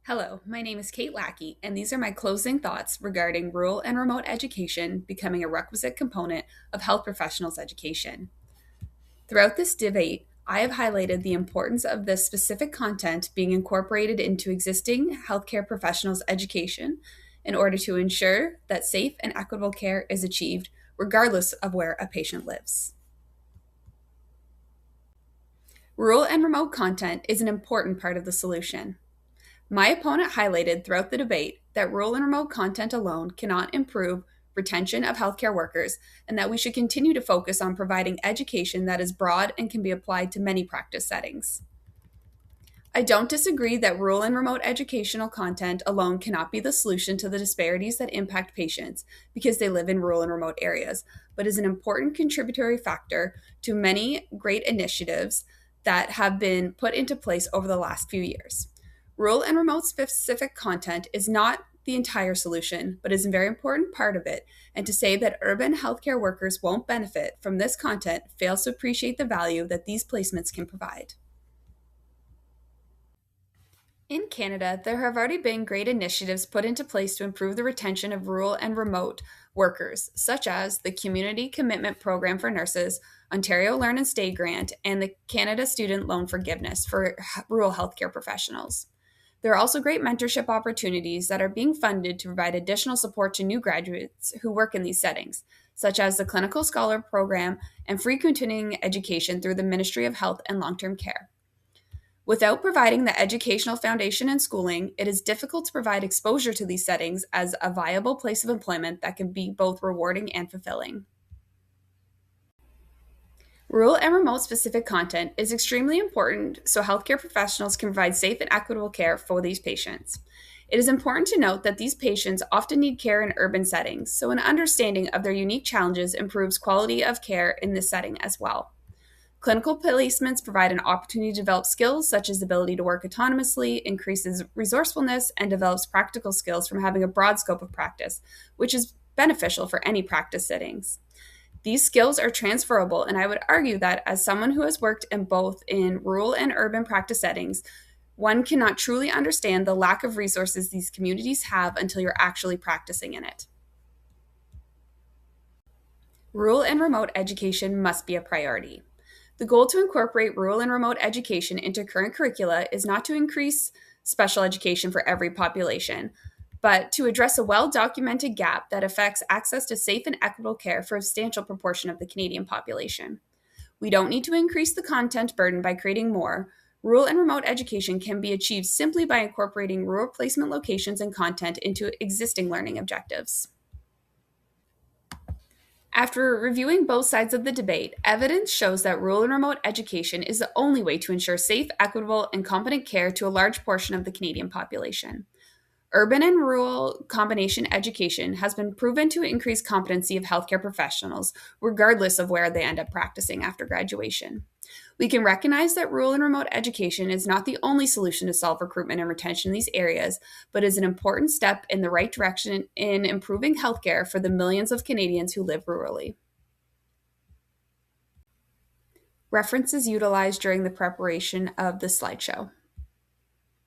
Hello, my name is Kate Lackey, and these are my closing thoughts regarding rural and remote education becoming a requisite component of health professionals' education. Throughout this debate, I have highlighted the importance of this specific content being incorporated into existing healthcare professionals' education in order to ensure that safe and equitable care is achieved regardless of where a patient lives. Rural and remote content is an important part of the solution. My opponent highlighted throughout the debate that rural and remote content alone cannot improve retention of healthcare workers and that we should continue to focus on providing education that is broad and can be applied to many practice settings. I don't disagree that rural and remote educational content alone cannot be the solution to the disparities that impact patients because they live in rural and remote areas, but is an important contributory factor to many great initiatives that have been put into place over the last few years. Rural and remote specific content is not the entire solution, but is a very important part of it. And to say that urban healthcare workers won't benefit from this content fails to appreciate the value that these placements can provide. In Canada, there have already been great initiatives put into place to improve the retention of rural and remote workers, such as the Community Commitment Program for Nurses, Ontario Learn and Stay Grant, and the Canada Student Loan Forgiveness for rural healthcare professionals. There are also great mentorship opportunities that are being funded to provide additional support to new graduates who work in these settings, such as the Clinical Scholar Program and free continuing education through the Ministry of Health and Long-Term Care. Without providing the educational foundation and schooling, it is difficult to provide exposure to these settings as a viable place of employment that can be both rewarding and fulfilling. Rural and remote specific content is extremely important so healthcare professionals can provide safe and equitable care for these patients. It is important to note that these patients often need care in urban settings, so an understanding of their unique challenges improves quality of care in this setting as well. Clinical placements provide an opportunity to develop skills such as the ability to work autonomously, increases resourcefulness, and develops practical skills from having a broad scope of practice, which is beneficial for any practice settings. These skills are transferable, and I would argue that as someone who has worked in both in rural and urban practice settings, one cannot truly understand the lack of resources these communities have until you're actually practicing in it. Rural and remote education must be a priority. The goal to incorporate rural and remote education into current curricula is not to increase special education for every population, but to address a well-documented gap that affects access to safe and equitable care for a substantial proportion of the Canadian population. We don't need to increase the content burden by creating more. Rural and remote education can be achieved simply by incorporating rural placement locations and content into existing learning objectives. After reviewing both sides of the debate, evidence shows that rural and remote education is the only way to ensure safe, equitable, and competent care to a large portion of the Canadian population. Urban and rural combination education has been proven to increase competency of healthcare professionals, regardless of where they end up practicing after graduation. We can recognize that rural and remote education is not the only solution to solve recruitment and retention in these areas, but is an important step in the right direction in improving healthcare for the millions of Canadians who live rurally. References utilized during the preparation of the slideshow.